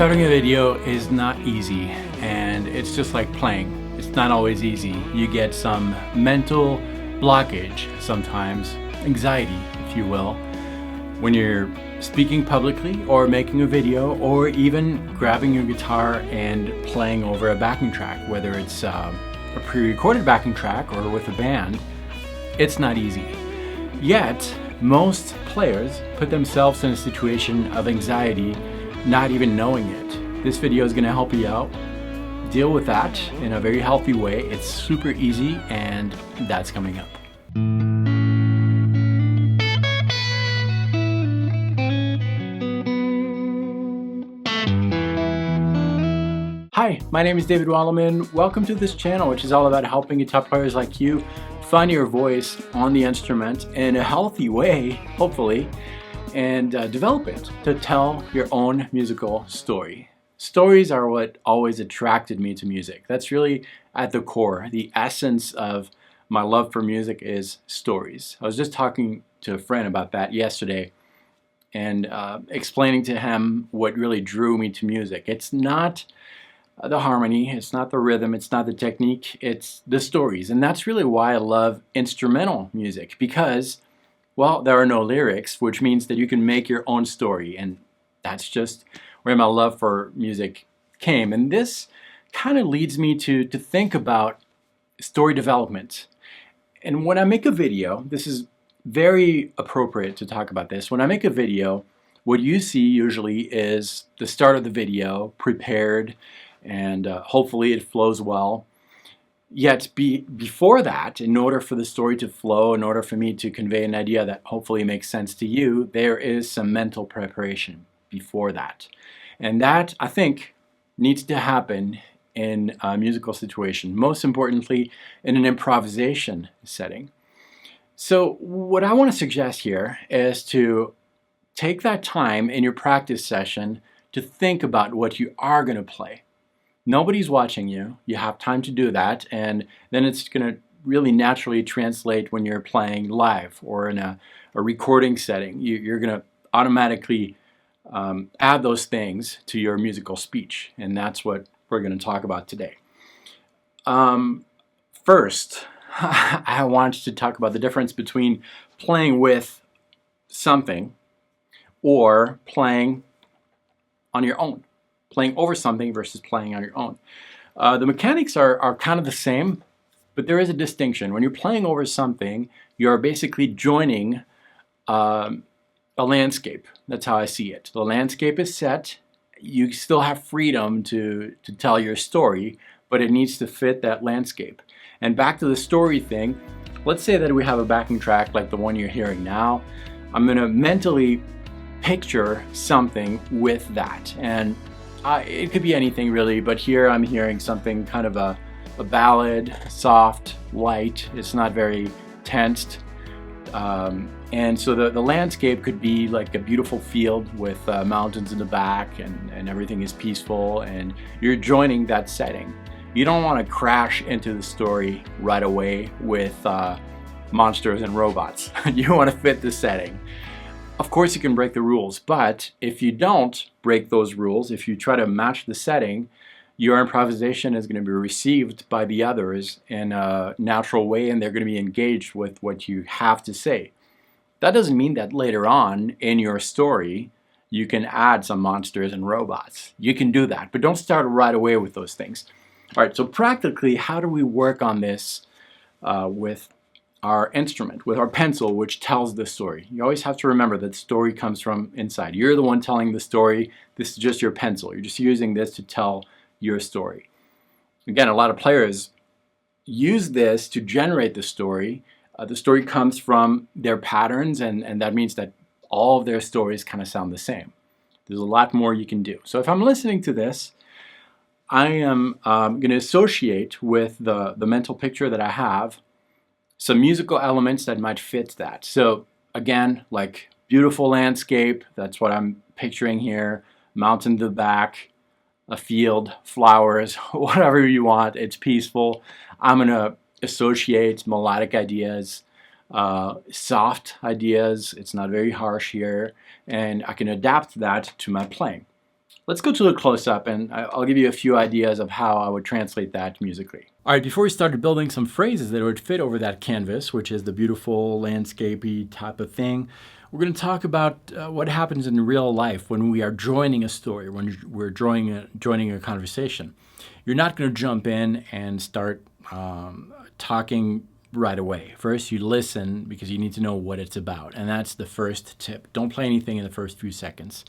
Starting a video is not easy, and it's just like playing. It's not always easy. You get some mental blockage sometimes, anxiety, if you will, when you're speaking publicly or making a video or even grabbing your guitar and playing over a backing track, whether it's a pre-recorded backing track or with a band. It's not easy. Yet, most players put themselves in a situation of anxiety not even knowing it. This video is going to help you out deal with that in a very healthy way. It's super easy, and that's coming up. Hi, my name is David Wallerman. Welcome to this channel, which is all about helping guitar players like you find your voice on the instrument in a healthy way, hopefully, and develop it to tell your own musical story. Stories are what always attracted me to music. That's really at the core. The essence of my love for music is stories. I was just talking to a friend about that yesterday and explaining to him what really drew me to music. It's not the harmony, it's not the rhythm, it's not the technique, it's the stories. And that's really why I love instrumental music, because, well, there are no lyrics, which means that you can make your own story. And that's just where my love for music came. And this kind of leads me to think about story development. And when I make a video, this is very appropriate to talk about this. When I make a video, what you see usually is the start of the video, prepared, and hopefully it flows well. Yet before that, in order for the story to flow, in order for me to convey an idea that hopefully makes sense to you, there is some mental preparation before that. And that, I think, needs to happen in a musical situation, most importantly in an improvisation setting. So what I want to suggest here is to take that time in your practice session to think about what you are going to play. Nobody's watching you. You have time to do that, and then it's going to really naturally translate when you're playing live or in a recording setting. You're going to automatically add those things to your musical speech, and that's what we're going to talk about today. First, I want to talk about the difference between playing with something or playing on your own. Playing over something versus playing on your own. The mechanics are kind of the same, but there is a distinction. When you're playing over something, you're basically joining a landscape. That's how I see it. The landscape is set. You still have freedom to tell your story, but it needs to fit that landscape. And back to the story thing, let's say that we have a backing track like the one you're hearing now. I'm going to mentally picture something with that. And it could be anything really, but here I'm hearing something kind of a ballad, soft, light. It's not very tensed. And so the landscape could be like a beautiful field with mountains in the back, and everything is peaceful, and you're joining that setting. You don't want to crash into the story right away with monsters and robots. You want to fit the setting. Of course you can break the rules, but if you don't break those rules, if you try to match the setting, your improvisation is going to be received by the others in a natural way, and they're going to be engaged with what you have to say. That doesn't mean that later on in your story you can add some monsters and robots. You can do that, but don't start right away with those things. All right, so practically, how do we work on this with our instrument, with our pencil, which tells the story? You always have to remember that the story comes from inside. You're the one telling the story. This is just your pencil. You're just using this to tell your story. Again, a lot of players use this to generate the story. The story comes from their patterns, and that means that all of their stories kind of sound the same. There's a lot more you can do. So if I'm listening to this, I am going to associate with the mental picture that I have some musical elements that might fit that. So again, like beautiful landscape, that's what I'm picturing here. Mountain in the back, a field, flowers, whatever you want. It's peaceful. I'm going to associate melodic ideas, soft ideas. It's not very harsh here, and I can adapt that to my playing. Let's go to a close-up, and I'll give you a few ideas of how I would translate that musically. All right, before we started building some phrases that would fit over that canvas, which is the beautiful landscapey type of thing, we're going to talk about what happens in real life when we are joining a story, when we're joining a conversation. You're not going to jump in and start talking right away. First, you listen because you need to know what it's about, and that's the first tip. Don't play anything in the first few seconds.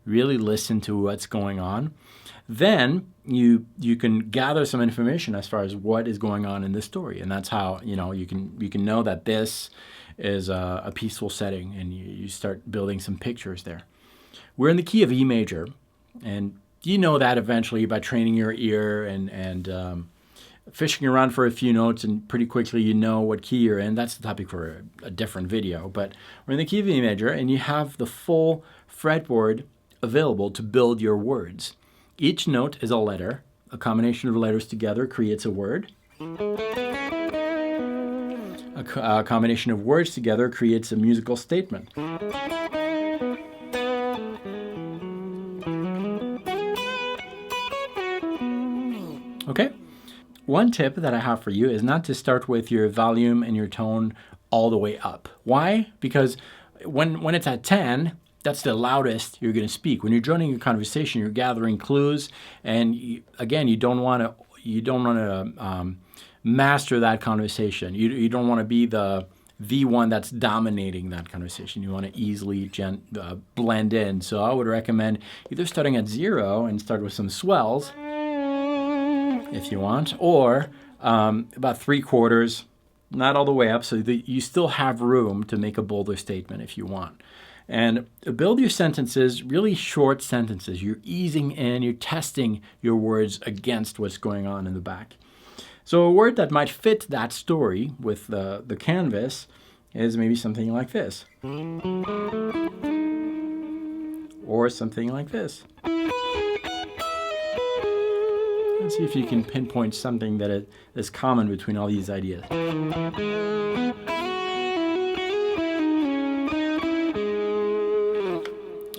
Really listen to what's going on. Then you can gather some information as far as what is going on in the story, and that's how you can know that this is a peaceful setting, and you start building some pictures there. We're in the key of E major, and you know that eventually by training your ear and fishing around for a few notes, and pretty quickly you know what key you're in. That's the topic for a different video, but we're in the key of E major, and you have the full fretboard available to build your words. Each note is a letter. A combination of letters together creates a word. A combination of words together creates a musical statement. Okay? One tip that I have for you is not to start with your volume and your tone all the way up. Why? Because when it's at 10, that's the loudest you're going to speak. When you're joining a conversation, you're gathering clues, and you don't want to master that conversation. You don't want to be the one that's dominating that conversation. You want to easily blend in. So I would recommend either starting at 0 and start with some swells, if you want, or about 3/4, not all the way up, so that you still have room to make a bolder statement if you want. And build your sentences, really short sentences. You're easing in, you're testing your words against what's going on in the back. So a word that might fit that story with the canvas is maybe something like this. Or something like this. Let's see if you can pinpoint something that is common between all these ideas.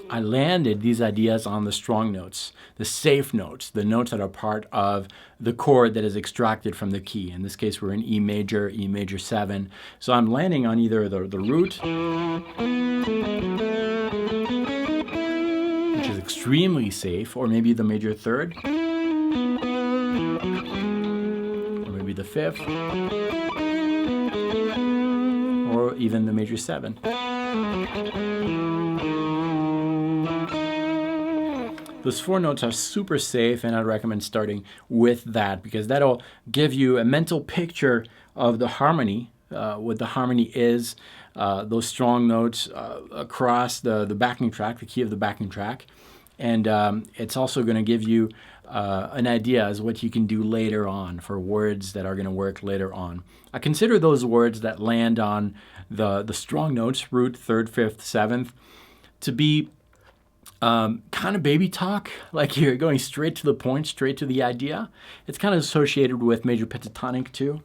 I landed these ideas on the strong notes, the safe notes, the notes that are part of the chord that is extracted from the key. In this case, we're in E major 7. So I'm landing on either the root, which is extremely safe, or maybe the major 3rd, or maybe the 5th, or even the major 7. Those 4 notes are super safe, and I'd recommend starting with that because that'll give you a mental picture of the harmony, what the harmony is, those strong notes across the backing track, the key of the backing track. And it's also going to give you an idea as what you can do later on for words that are going to work later on. I consider those words that land on the strong notes, root, 3rd, 5th, 7th, to be kind of baby talk, like you're going straight to the point, straight to the idea. It's kind of associated with major pentatonic too,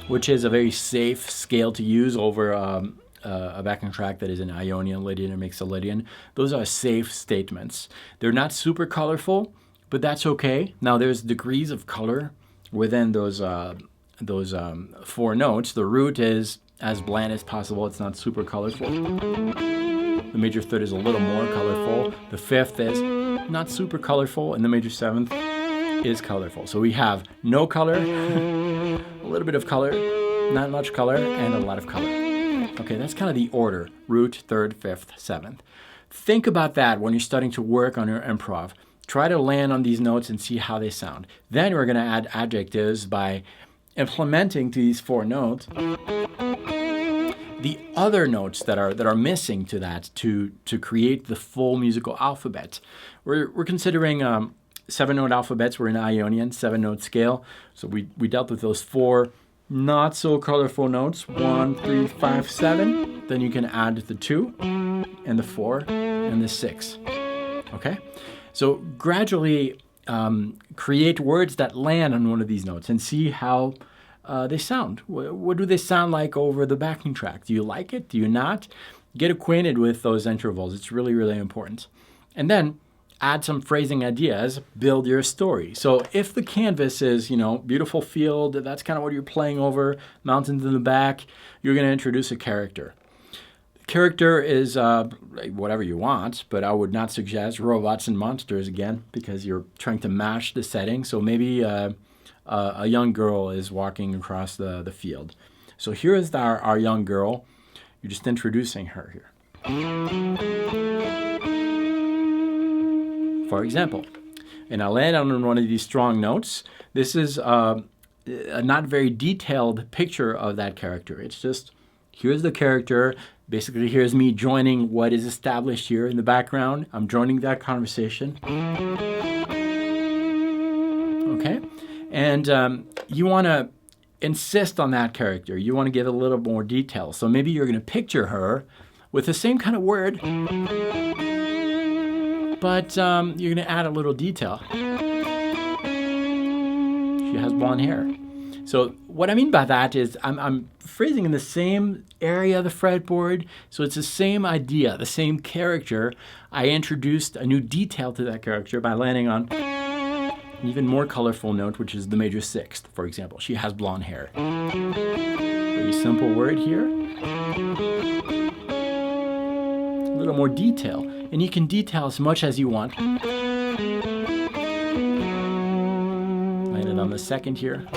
which is a very safe scale to use over a backing track that is an Ionian, Lydian, or Mixolydian. Those are safe statements. They're not super colorful, but that's okay. Now there's degrees of color within those 4 notes. The root is as bland as possible. It's not super colorful. The major 3rd is a little more colorful. The 5th is not super colorful, and the major 7th is colorful. So we have no color, a little bit of color, not much color, and a lot of color. Okay, that's kind of the order: root, 3rd, 5th, 7th. Think about that when you're starting to work on your improv. Try to land on these notes and see how they sound. Then we're going to add adjectives by implementing to these 4 notes the other notes that are missing to that to create the full musical alphabet. We're considering 7-note alphabets. We're in Ionian 7-note scale, so we dealt with those 4 not so colorful notes: 1, 3, 5, 7. Then you can add the 2 and the 4 and the 6. Okay, so gradually create words that land on one of these notes and see how they sound. What do they sound like over the backing track? Do you like it? Do you not? Get acquainted with those intervals. It's really, really important. And then add some phrasing ideas, build your story. So if the canvas is, beautiful field, that's kind of what you're playing over, mountains in the back, you're going to introduce a character. Character is whatever you want, but I would not suggest robots and monsters again, because you're trying to match the setting. So maybe a young girl is walking across the field. So here is our young girl. You're just introducing her here. For example, and I'll land on one of these strong notes. This is a not very detailed picture of that character. It's just, here's the character. Basically, here's me joining what is established here in the background. I'm joining that conversation. Okay? And you want to insist on that character. You want to give a little more detail. So maybe you're going to picture her with the same kind of word, but you're going to add a little detail. She has blonde hair. So what I mean by that is I'm phrasing in the same area of the fretboard, so it's the same idea, the same character. I introduced a new detail to that character by landing on an even more colorful note, which is the major sixth, for example. She has blonde hair. Very simple word here. A little more detail, and you can detail as much as you want. Landed on the second here.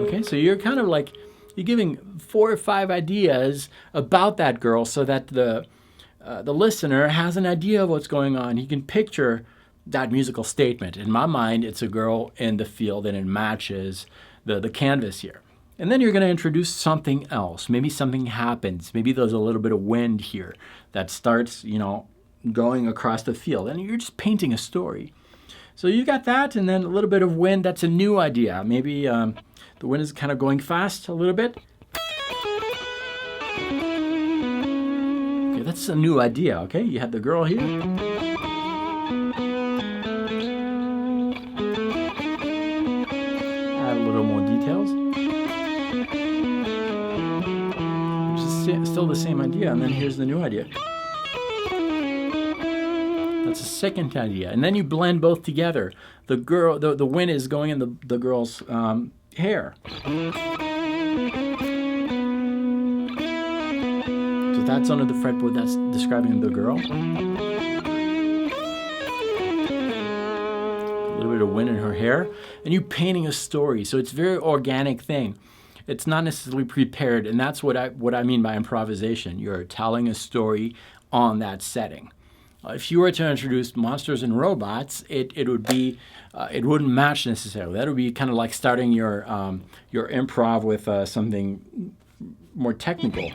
Okay, so you're kind of like, you're giving 4 or 5 ideas about that girl so that the listener has an idea of what's going on. He can picture that musical statement. In my mind, it's a girl in the field, and it matches the canvas here. And then you're going to introduce something else. Maybe something happens. Maybe there's a little bit of wind here that starts, going across the field. And you're just painting a story. So you got that, and then a little bit of wind. That's a new idea. Maybe the wind is kind of going fast a little bit. Okay, that's a new idea, okay? You have the girl here. Add a little more details. Still the same idea, and then here's the new idea. That's a second idea, and then you blend both together. The girl, the wind is going in the girl's hair. So that's under the fretboard. That's describing the girl. A little bit of wind in her hair, and you're painting a story. So it's a very organic thing. It's not necessarily prepared, and that's what I mean by improvisation. You're telling a story on that setting. If you were to introduce monsters and robots, it would be it wouldn't match necessarily. That would be kind of like starting your improv with something more technical.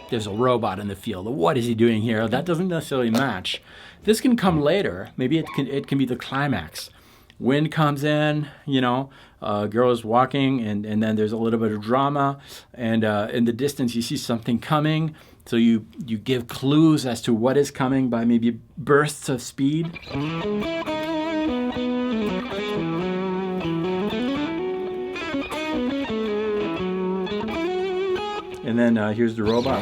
There's a robot in the field. What is he doing here? That doesn't necessarily match. This can come later. Maybe it can be the climax. Wind comes in, girl is walking, and then there's a little bit of drama, and in the distance you see something coming, so you give clues as to what is coming by maybe bursts of speed. And then here's the robot.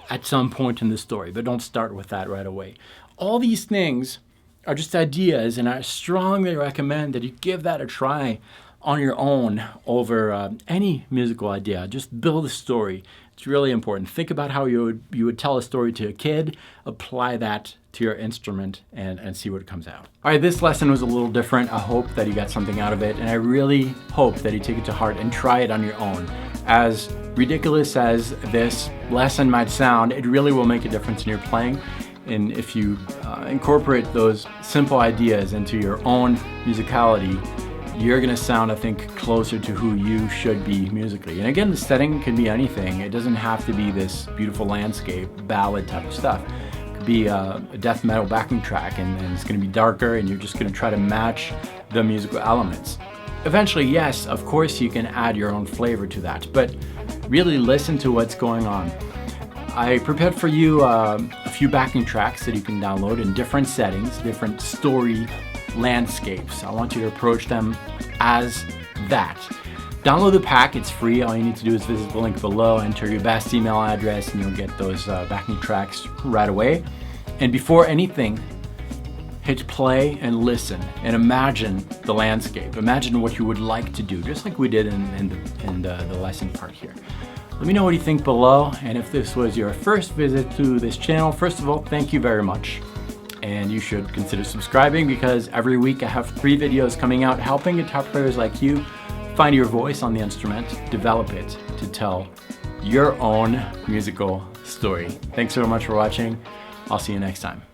At some point in the story, but don't start with that right away. All these things are just ideas, and I strongly recommend that you give that a try on your own over any musical idea. Just build a story. It's really important. Think about how you would tell a story to a kid, apply that to your instrument, and see what comes out. All right, this lesson was a little different. I hope that you got something out of it, and I really hope that you take it to heart and try it on your own. As ridiculous as this lesson might sound, it really will make a difference in your playing. And if you incorporate those simple ideas into your own musicality, you're going to sound, I think, closer to who you should be musically. And again, the setting can be anything. It doesn't have to be this beautiful landscape, ballad type of stuff. It could be a death metal backing track, and it's going to be darker, and you're just going to try to match the musical elements. Eventually, yes, of course, you can add your own flavor to that, but really listen to what's going on. I prepared for you a few backing tracks that you can download in different settings, different story landscapes. I want you to approach them as that. Download the pack, it's free. All you need to do is visit the link below, enter your best email address, and you'll get those backing tracks right away. And before anything, hit play and listen and imagine the landscape. Imagine what you would like to do, just like we did in the lesson part here. Let me know what you think below, and if this was your first visit to this channel, first of all, thank you very much. And you should consider subscribing, because every week I have 3 videos coming out helping guitar players like you find your voice on the instrument, develop it to tell your own musical story. Thanks so much for watching. I'll see you next time.